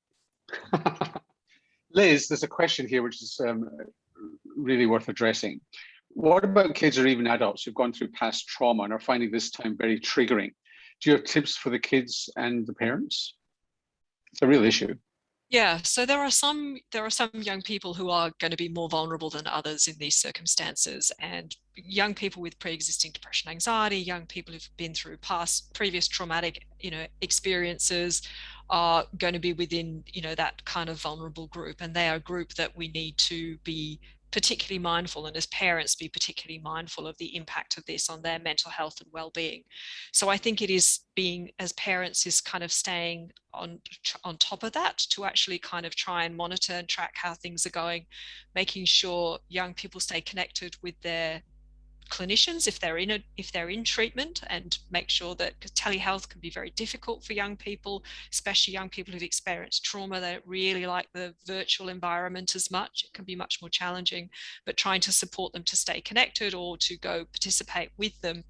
Liz, there's a question here which is really worth addressing. What about kids or even adults who've gone through past trauma and are finding this time very triggering? Do you have tips for the kids and the parents? It's a real issue. Yeah, so there are some young people who are going to be more vulnerable than others in these circumstances, and young people with pre-existing depression, anxiety, young people who've been through previous traumatic, experiences are going to be within, that kind of vulnerable group, and they are a group that we need to be particularly mindful, and as parents be particularly mindful of the impact of this on their mental health and well-being. So I think it is being, as parents, is kind of staying on top of that to actually kind of try and monitor and track how things are going, making sure young people stay connected with their clinicians if they're in treatment, and make sure that, because telehealth can be very difficult for young people, especially young people who've experienced trauma. They don't really like the virtual environment as much. It can be much more challenging, but trying to support them to stay connected or to go participate with them,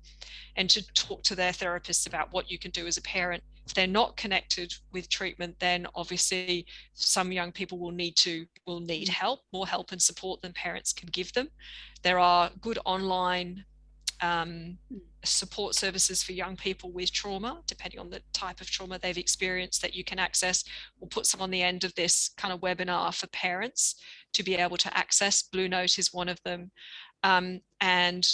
and to talk to their therapists about what you can do as a parent. If they're not connected with treatment, then obviously some young people will need help, more help and support than parents can give them. There are good online support services for young people with trauma, depending on the type of trauma they've experienced, that you can access. We'll put some on the end of this kind of webinar for parents to be able to access. Blue Note is one of them, and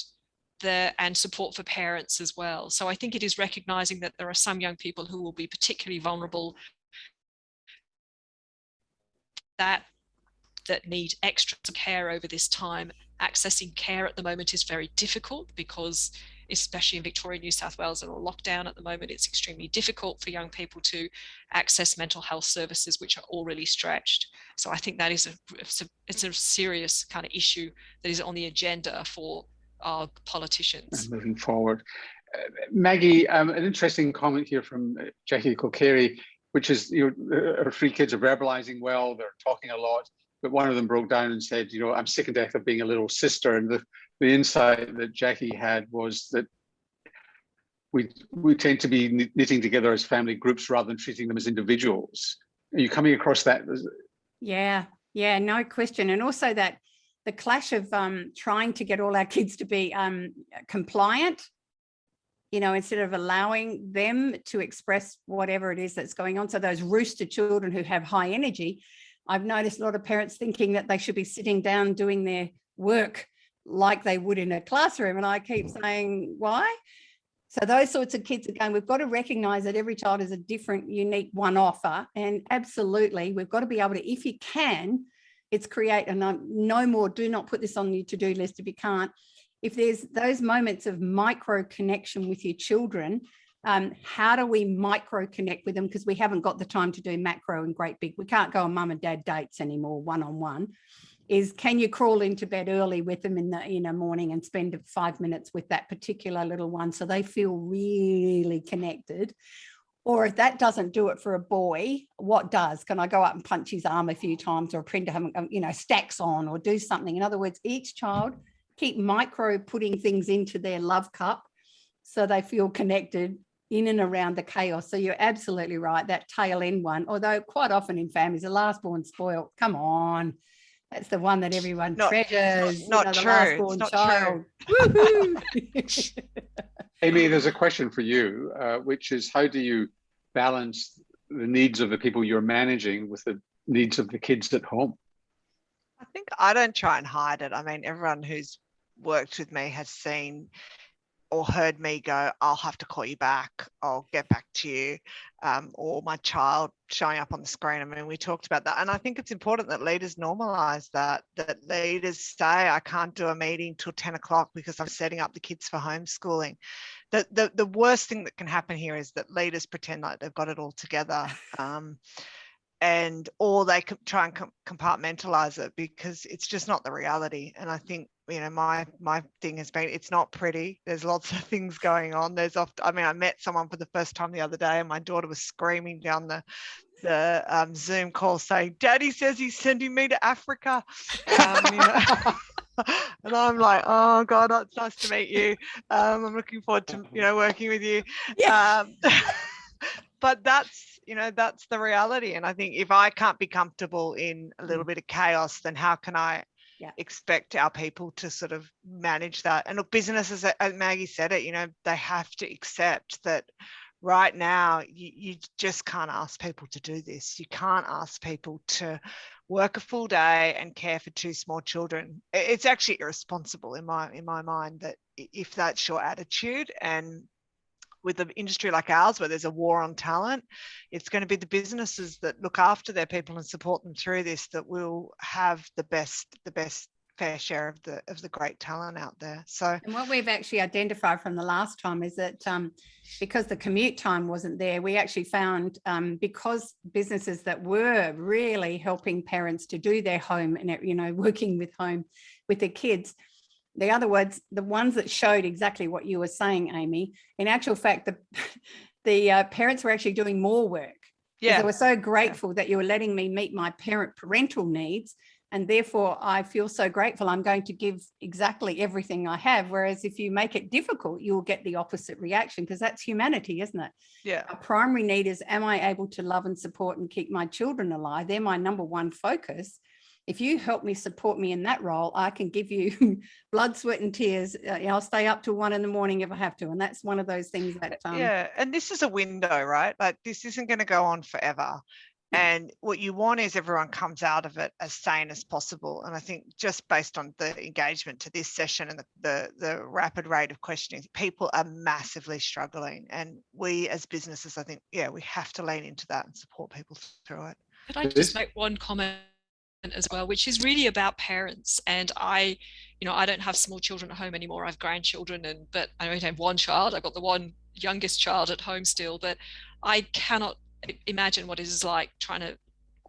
support for parents as well. So I think it is recognizing that there are some young people who will be particularly vulnerable, that need extra care over this time. Accessing care at the moment is very difficult because, especially in Victoria, New South Wales, and a lockdown at the moment, it's extremely difficult for young people to access mental health services, which are already stretched. So I think that is it's a serious kind of issue that is on the agenda for our politicians. And moving forward. Maggie, an interesting comment here from Jackie Kilcarey, which is, our 3 kids are verbalizing well, they're talking a lot. but one of them broke down and said, I'm sick and death of being a little sister. And the insight that Jackie had was that we tend to be knitting together as family groups rather than treating them as individuals. Are you coming across that? Yeah, no question. And also that the clash of trying to get all our kids to be compliant, instead of allowing them to express whatever it is that's going on. So those rooster children who have high energy, I've noticed a lot of parents thinking that they should be sitting down doing their work like they would in a classroom. And I keep saying, why? So those sorts of kids, again, we've got to recognize that every child is a different, unique one-offer. And absolutely, we've got to be able to, if you can, it's create a no more, do not put this on your to-do list if you can't. If there's those moments of micro connection with your children, how do we micro connect with them? Because we haven't got the time to do macro and great big. We can't go on mum and dad dates anymore, one-on-one. Is can you crawl into bed early with them in the morning and spend 5 minutes with that particular little one so they feel really connected? Or if that doesn't do it for a boy, what does? Can I go up and punch his arm a few times, or print him, stacks on, or do something? In other words, each child keep micro putting things into their love cup so they feel connected in and around the chaos. So you're absolutely right, that tail end one, although quite often in families, the last born spoiled, come on. That's the one that everyone treasures. Not true. The last born child. Aimee, there's a question for you, which is how do you balance the needs of the people you're managing with the needs of the kids at home? I think I don't try and hide it. I mean, everyone who's worked with me has seen or heard me go, I'll have to call you back, I'll get back to you, or my child showing up on the screen. I mean, we talked about that. And I think it's important that leaders normalize that leaders say, I can't do a meeting till 10 o'clock because I'm setting up the kids for homeschooling. The worst thing that can happen here is that leaders pretend like they've got it all together. Or they try and compartmentalize it, because it's just not the reality. And I think, my thing has been, it's not pretty. There's lots of things going on. I met someone for the first time the other day, and my daughter was screaming down the Zoom call saying, Daddy says he's sending me to Africa. And I'm like, oh God, it's nice to meet you. I'm looking forward to, working with you. Yeah. But that's the reality. And I think if I can't be comfortable in a little bit of chaos, then how can I expect our people to sort of manage that? And look, businesses, as Maggie said it, they have to accept that right now you just can't ask people to do this. You can't ask people to work a full day and care for 2 small children. It's actually irresponsible in my mind, that if that's your attitude. And with an industry like ours, where there's a war on talent, it's going to be the businesses that look after their people and support them through this that will have the best fair share of the great talent out there. So, and what we've actually identified from the last time is that because the commute time wasn't there, we actually found because businesses that were really helping parents to do their home and working with home with their kids, the other words, the ones that showed exactly what you were saying, Aimee, in actual fact, the parents were actually doing more work. Yeah. They were so grateful that you were letting me meet my parental needs. And therefore, I feel so grateful. I'm going to give exactly everything I have. Whereas if you make it difficult, you'll get the opposite reaction, because that's humanity, isn't it? Yeah. Our primary need is, am I able to love and support and keep my children alive? They're my number one focus. If you help me, support me in that role, I can give you blood, sweat and tears. I'll stay up till 1 a.m. if I have to. And that's one of those things that... yeah, and this is a window, right? Like, this isn't going to go on forever. And what you want is everyone comes out of it as sane as possible. And I think just based on the engagement to this session and the rapid rate of questioning, people are massively struggling. And we as businesses, I think, we have to lean into that and support people through it. Could I just make one comment as well, which is really about parents? And I don't have small children at home anymore. I have grandchildren, but I only have one child. I've got the one youngest child at home still, but I cannot imagine what it is like trying to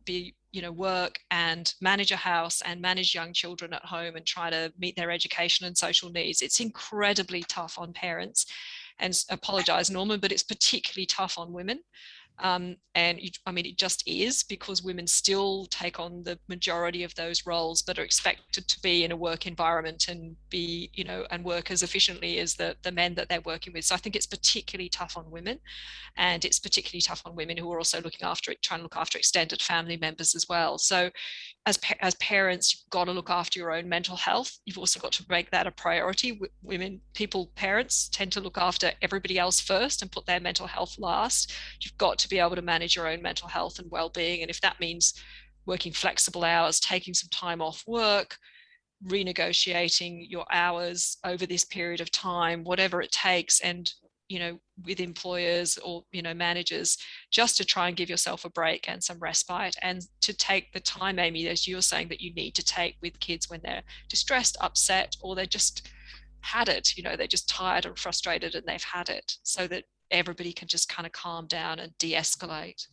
be, work and manage a house and manage young children at home and try to meet their education and social needs. It's incredibly tough on parents, and apologize, Norman, but it's particularly tough on women. I mean, it just is, because women still take on the majority of those roles, but are expected to be in a work environment and be, you know, and work as efficiently as the men that they're working with. So I think it's particularly tough on women, and it's particularly tough on women who are also trying to look after extended family members as well. So as parents, you've got to look after your own mental health. You've also got to make that a priority. Parents tend to look after everybody else first and put their mental health last. You've got to be able to manage your own mental health and well-being. And if that means working flexible hours, taking some time off work, renegotiating your hours over this period of time, whatever it takes, and, you know, with employers or, you know, managers, just to try and give yourself a break and some respite, and to take the time, Aimee, as you're saying, that you need to take with kids when they're distressed, upset, or they're just had it, you know, they're just tired and frustrated and they've had it, so that everybody can just kind of calm down and de-escalate.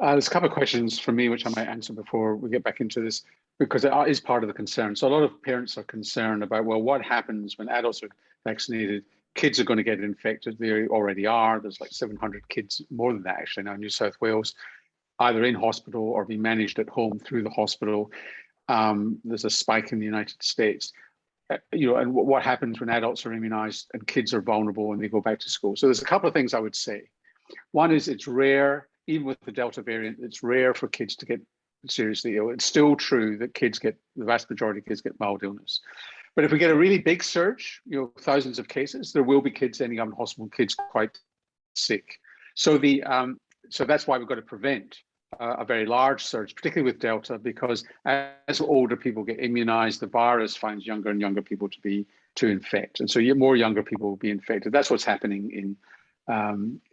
There's a couple of questions from me which I might answer before we get back into this, because it is part of the concern. So a lot of parents are concerned about, well, what happens when adults are vaccinated? Kids are going to get infected. They already are. There's like 700 kids, more than that actually now in New South Wales, either in hospital or being managed at home through the hospital. There's a spike in the United States. You know, and what happens when adults are immunized and kids are vulnerable and they go back to school? So there's a couple of things I would say. One is, it's rare, even with the Delta variant, it's rare for kids to get seriously ill. It's still true that the vast majority of kids get mild illness. But if we get a really big surge, you know, thousands of cases, there will be kids ending up in hospital, kids quite sick. So so that's why we've got to prevent a very large surge, particularly with Delta, because as older people get immunized, the virus finds younger and younger people to infect, and so more younger people will be infected. That's what's happening in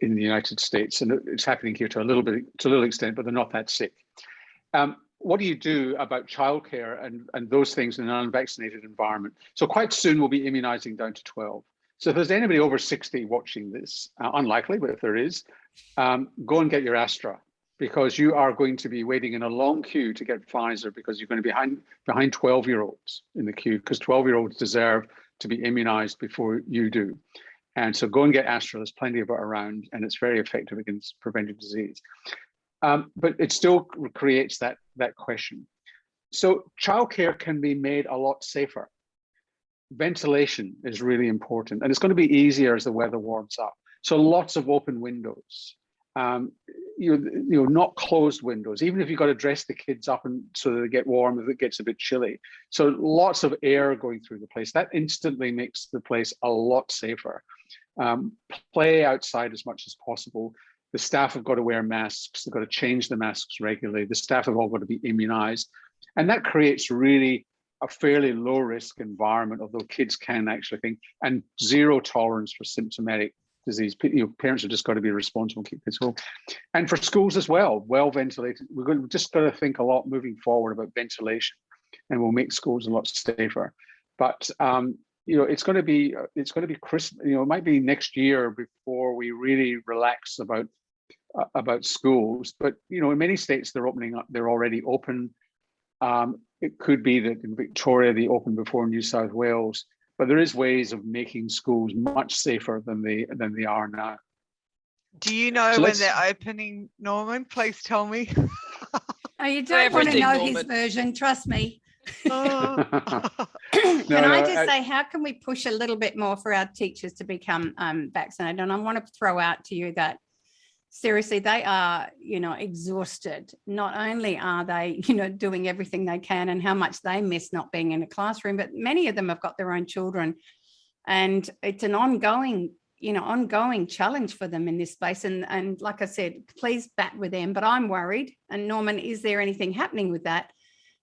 the United States, and it's happening here to a little extent, but they're not that sick. What do you do about childcare and those things in an unvaccinated environment? So quite soon we'll be immunizing down to 12. So if there's anybody over 60 watching this, unlikely, but if there is, go and get your Astra, because you are going to be waiting in a long queue to get Pfizer, because you're going to be behind 12-year-olds in the queue, because 12-year-olds deserve to be immunized before you do. And so go and get Astra. There's plenty of it around, and it's very effective against preventing disease. But it still creates that question. So childcare can be made a lot safer. Ventilation is really important, and it's going to be easier as the weather warms up. So lots of open windows. Not closed windows, even if you've got to dress the kids up and so that they get warm if it gets a bit chilly. So lots of air going through the place. That instantly makes the place a lot safer. Play outside as much as possible. The staff have got to wear masks. They've got to change the masks regularly. The staff have all got to be immunized. And that creates really a fairly low risk environment, although kids can actually think, and zero tolerance for symptomatic disease. Parents have just got to be responsible, keep kids home. And for schools as well, well ventilated. We've just got to think a lot moving forward about ventilation, and we'll make schools a lot safer. But it's going to be Christmas. It might be next year before we really relax about schools. But in many states they're opening up. They're already open. It could be that in Victoria they opened before New South Wales. But there is ways of making schools much safer than they are now. Do you know when they're opening, Norman? Please tell me. Oh, you don't want to know Norman. His version, trust me. Oh. Can I just say, how can we push a little bit more for our teachers to become vaccinated? And I want to throw out to you that seriously, they are, exhausted. Not only are they, doing everything they can and how much they miss not being in a classroom, but many of them have got their own children. And it's an ongoing challenge for them in this space. And like I said, please bat with them. But I'm worried. And Norman, is there anything happening with that?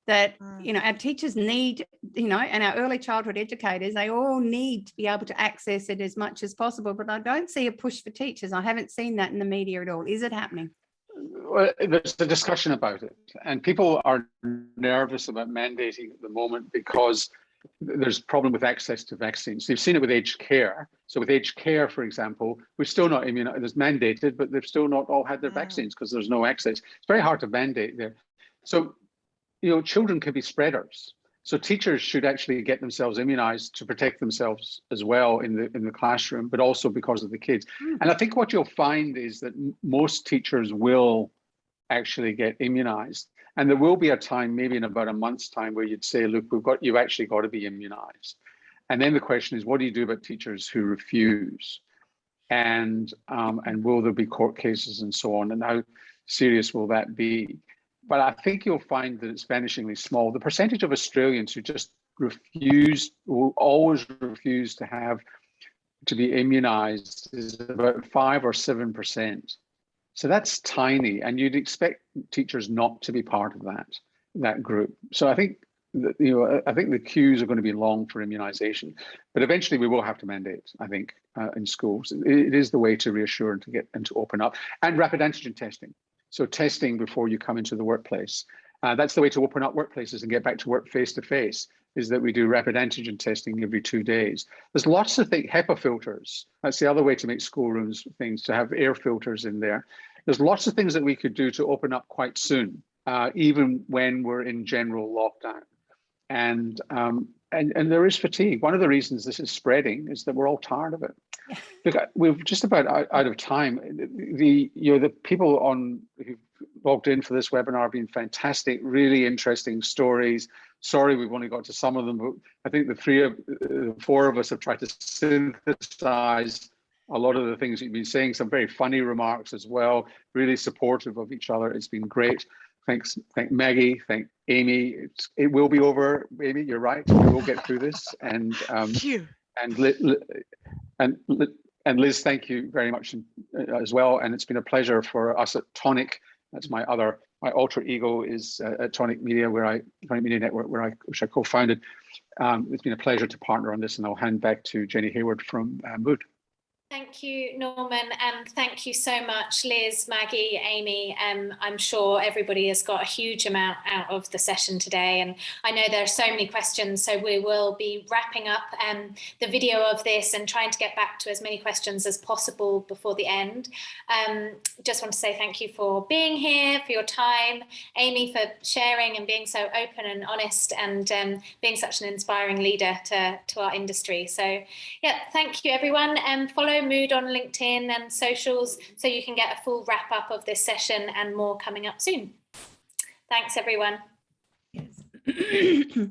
Our teachers need, and our early childhood educators, they all need to be able to access it as much as possible. But I don't see a push for teachers. I haven't seen that in the media at all. Is it happening? Well, there's a discussion about it, and people are nervous about mandating at the moment because there's a problem with access to vaccines. They've seen it with aged care. So with aged care, for example, we're still not immunized. It's mandated, but they've still not all had their vaccines because there's no access. It's very hard to mandate there. So children can be spreaders. So teachers should actually get themselves immunized to protect themselves as well in the classroom, but also because of the kids. And I think what you'll find is that most teachers will actually get immunized. And there will be a time, maybe in about a month's time, where you'd say, look, you've actually got to be immunized. And then the question is, what do you do about teachers who refuse? And will there be court cases and so on? And how serious will that be? But I think you'll find that it's vanishingly small. The percentage of Australians who just will always refuse to be immunized is about 5 or 7%. So that's tiny, and you'd expect teachers not to be part of that group. So I think I think the queues are going to be long for immunization, but eventually we will have to mandate, I think, in schools. It is the way to reassure and to open up, and rapid antigen testing. So testing before you come into the workplace. That's the way to open up workplaces and get back to work face-to-face, is that we do rapid antigen testing every 2 days. There's lots of things, HEPA filters. That's the other way to make schoolrooms things, to have air filters in there. There's lots of things that we could do to open up quite soon, even when we're in general lockdown. And there is fatigue. One of the reasons this is spreading is that we're all tired of it. Yeah. Look, we're just about out of time. The people who've logged in for this webinar have been fantastic, really interesting stories. Sorry, we've only got to some of them, but I think the four of us have tried to synthesize a lot of the things you've been saying. Some very funny remarks as well. Really supportive of each other. It's been great. Thanks, thank Maggie, thank Aimee. It will be over, Aimee. You're right. We will get through this. And Liz, thank you very much as well. And it's been a pleasure for us at Tonic. That's my alter ego is at Tonic Media, Tonic Media Network, which I co-founded. It's been a pleasure to partner on this, and I'll hand back to Jenny Hayward from Mood. Thank you, Norman, and thank you so much, Liz, Maggie, Aimee. I'm sure everybody has got a huge amount out of the session today, and I know there are so many questions, so we will be wrapping up the video of this and trying to get back to as many questions as possible before the end. Just want to say thank you for being here, for your time, Aimee, for sharing and being so open and honest, and being such an inspiring leader to our industry. So yeah, thank you everyone, and follow Mood on LinkedIn and socials so you can get a full wrap up of this session and more coming up soon. Thanks everyone. Yes.